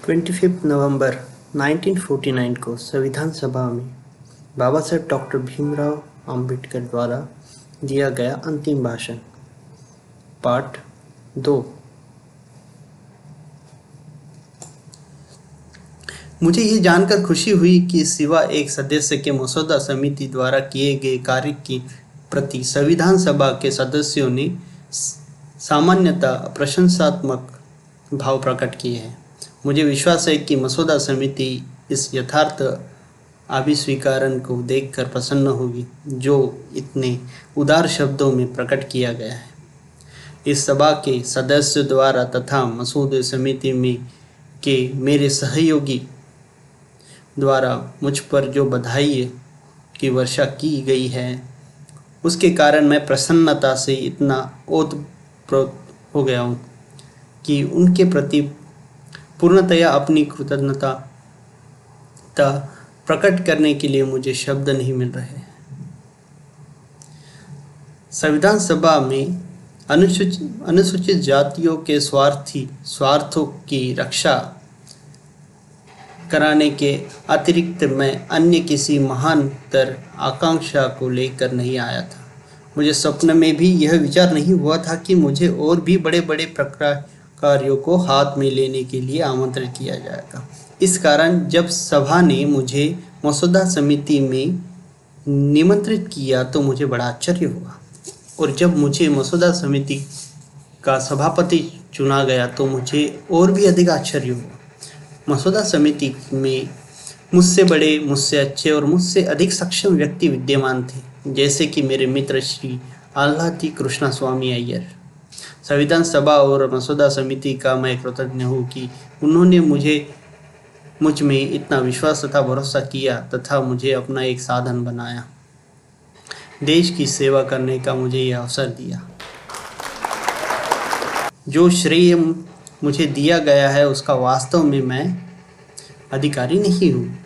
25 नवंबर 1949 को संविधान सभा में बाबा साहेब डॉक्टर भीमराव अंबेडकर द्वारा दिया गया अंतिम भाषण। पार्ट 2। मुझे ये जानकर खुशी हुई कि सिवा एक सदस्य के मसौदा समिति द्वारा किए गए कार्य के प्रति संविधान सभा के सदस्यों ने सामान्यतः प्रशंसात्मक भाव प्रकट किए हैं। मुझे विश्वास है कि मसौदा समिति इस यथार्थ आविष्कारण को देखकर प्रसन्न होगी जो इतने उदार शब्दों में प्रकट किया गया है। इस सभा के सदस्यों द्वारा तथा मसौदा समिति में के मेरे सहयोगी द्वारा मुझ पर जो बधाई की वर्षा की गई है उसके कारण मैं प्रसन्नता से इतना ओतप्रोत हो गया हूँ कि उनके प्रति पूर्णतया अपनी कृतज्ञता प्रकट करने के लिए मुझे शब्द नहीं मिल रहे। संविधान सभा में अनुसूचित जातियों के स्वार्थों की रक्षा कराने के अतिरिक्त मैं अन्य किसी महानतर आकांक्षा को लेकर नहीं आया था। मुझे स्वप्न में भी यह विचार नहीं हुआ था कि मुझे और भी बड़े बड़े कार्यों को हाथ में लेने के लिए आमंत्रित किया जाएगा। इस कारण जब सभा ने मुझे मसौदा समिति में निमंत्रित किया तो मुझे बड़ा आश्चर्य हुआ, और जब मुझे मसौदा समिति का सभापति चुना गया तो मुझे और भी अधिक आश्चर्य हुआ। मसौदा समिति में मुझसे बड़े, मुझसे अच्छे और मुझसे अधिक सक्षम व्यक्ति विद्यमान थे, जैसे कि मेरे मित्र श्री आल्हादी कृष्णस्वामी अय्यर। संविधान सभा और मसौदा समिति का मैं कृतज्ञ हूँ कि उन्होंने मुझ में इतना विश्वास तथा भरोसा किया तथा मुझे अपना एक साधन बनाया, देश की सेवा करने का मुझे यह अवसर दिया। जो श्रेय मुझे दिया गया है उसका वास्तव में मैं अधिकारी नहीं हूँ।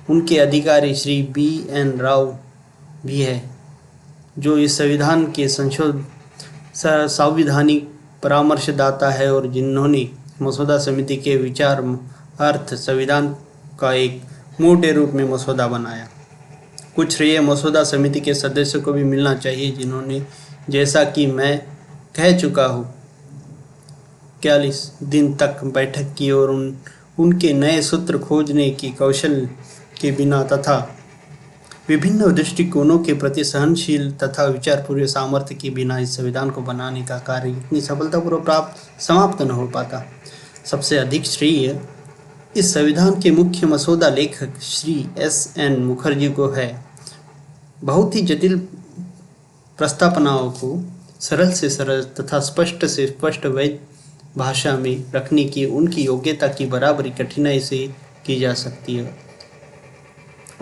उनके अधिकारी श्री B.N. राव भी है, जो इस संविधान के संवैधानिक परामर्शदाता है और जिन्होंने मसौदा समिति के विचार अर्थ संविधान का एक मोटे रूप में मसौदा बनाया। कुछ श्रेय मसौदा समिति के सदस्यों को भी मिलना चाहिए, जिन्होंने, जैसा कि मैं कह चुका हूँ, 41 दिन तक बैठक की और उनके नए सूत्र खोजने की कौशल के बिना तथा विभिन्न दृष्टिकोणों के प्रति सहनशील तथा विचारपूर्ण सामर्थ्य के बिना इस संविधान को बनाने का कार्य इतनी सफलतापूर्वक समाप्त न हो पाता। सबसे अधिक श्रेय इस संविधान के मुख्य मसौदा लेखक श्री S.N. मुखर्जी को है। बहुत ही जटिल प्रस्तावनाओं को सरल से सरल तथा स्पष्ट से स्पष्ट वैध भाषा में रखने की उनकी योग्यता की बराबरी कठिनाई से की जा सकती है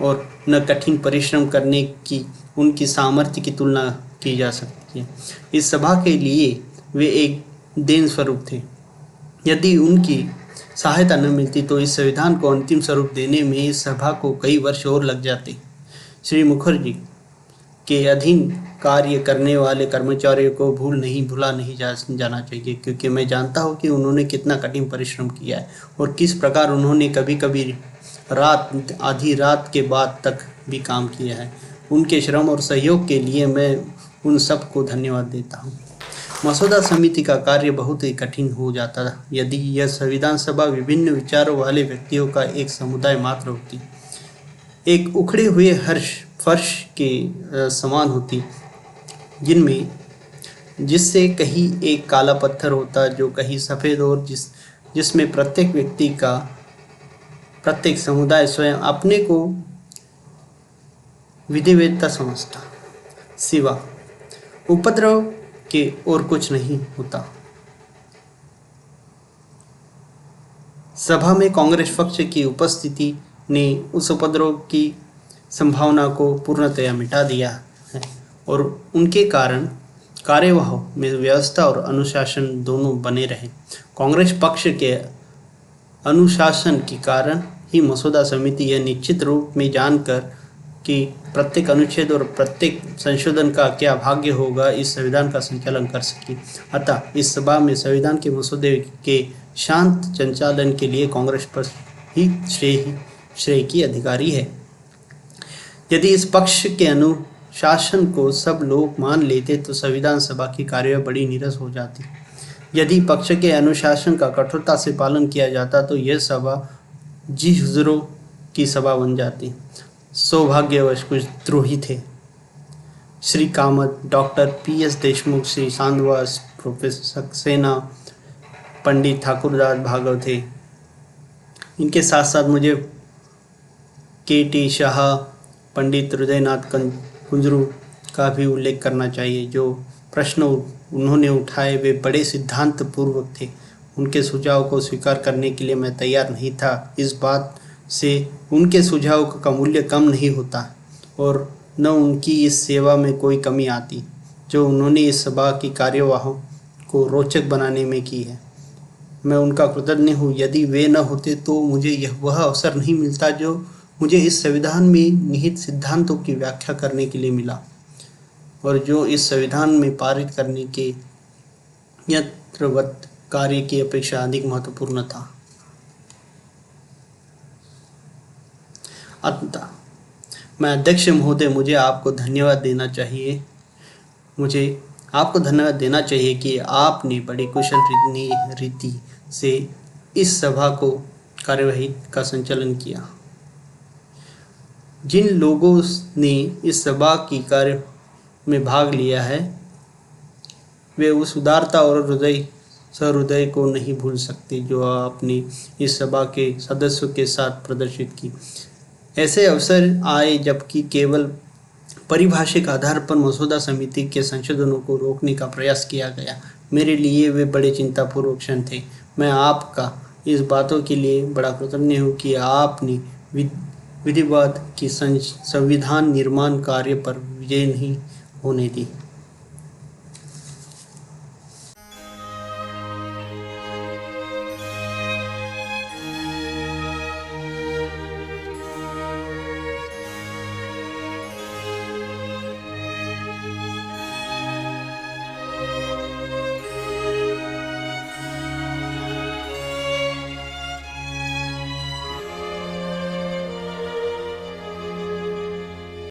और न कठिन परिश्रम करने की उनकी सामर्थ्य की तुलना की जा सकती है। इस सभा के लिए वे एक देन स्वरूप थे। यदि उनकी सहायता न मिलती तो इस संविधान को अंतिम स्वरूप देने में इस सभा को कई वर्ष और लग जाते। श्री मुखर्जी के अधीन कार्य करने वाले कर्मचारियों को भूला नहीं जाना चाहिए, क्योंकि मैं जानता हूँ कि उन्होंने कितना कठिन परिश्रम किया है और किस प्रकार उन्होंने कभी कभी आधी रात के बाद तक भी काम किया है। उनके श्रम और सहयोग के लिए मैं उन सबको धन्यवाद देता हूँ। मसौदा समिति का कार्य बहुत ही कठिन हो जाता यदि यह संविधान सभा विभिन्न विचारों वाले व्यक्तियों का एक समुदाय मात्र होती, एक उखड़े हुए फर्श के समान होती, जिससे कहीं एक काला पत्थर होता जो कहीं सफ़ेद, और जिसमें प्रत्येक व्यक्ति का, प्रत्येक समुदाय स्वयं अपने को विधिवेदता समझता, सिवा उपद्रव के और कुछ नहीं होता। सभा में कांग्रेस पक्ष की उपस्थिति ने उस उपद्रव की संभावना को पूर्णतया मिटा दिया है और उनके कारण कार्यवाह में व्यवस्था और अनुशासन दोनों बने रहे। कांग्रेस पक्ष के अनुशासन के कारण ही मसौदा समिति यह निश्चित रूप में जानकर कि प्रत्येक अनुच्छेद और प्रत्येक संशोधन का क्या भाग्य होगा इस संविधान का संचालन कर सके। अतः इस सभा में संविधान के मसौदे के शांत संचालन के लिए कांग्रेस पर ही श्रेय की अधिकारी है। यदि इस पक्ष के अनुशासन को सब लोग मान लेते तो संविधान सभा की कार्यवाही बड़ी नीरस हो जाती। यदि पक्ष के अनुशासन का कठोरता से पालन किया जाता तो यह सभा जी हुजूरों की सभा बन जाती। सौभाग्यवश कुछ द्रोही थे। Shri Kamat, doctor PS Deshmukh, Shri Sandwas, professor Saxena, Pandit Thakurdas Bhagwat थे। इनके साथ साथ मुझे KT शाह, पंडित हृदयनाथ कुंजरू का भी उल्लेख करना चाहिए। जो प्रश्न उन्होंने उठाए वे बड़े सिद्धांत पूर्वक थे। उनके सुझाव को स्वीकार करने के लिए मैं तैयार नहीं था। इस बात से उनके सुझाव का मूल्य कम नहीं होता और न उनकी इस सेवा में कोई कमी आती जो उन्होंने इस सभा की कार्यवाही को रोचक बनाने में की है। मैं उनका कृतज्ञ हूँ। यदि वे न होते तो मुझे वह अवसर नहीं मिलता जो मुझे इस संविधान में निहित सिद्धांतों की व्याख्या करने के लिए मिला और जो इस संविधान में पारित करने के यंत्रवत कार्य की अपेक्षा अधिक महत्वपूर्ण था। अंततः मैं अध्यक्ष महोदय मुझे आपको धन्यवाद देना चाहिए कि आपने बड़ी कुशल रीति से इस सभा को कार्यवाही का संचालन किया। जिन लोगों ने इस सभा की कार्य में भाग लिया है वे उस उदारता और सहृदय को नहीं भूल सकते जो आपने इस सभा के सदस्यों के साथ प्रदर्शित की। ऐसे अवसर आए जबकि केवल पारिभाषिक आधार पर मसौदा समिति के संशोधनों को रोकने का प्रयास किया गया। मेरे लिए वे बड़े चिंतापूर्वक क्षण थे। मैं आपका इस बातों के लिए बड़ा कृतज्ञ हूँ कि आपने विधिवाद की संविधान निर्माण कार्य पर विजय नहीं होने दी।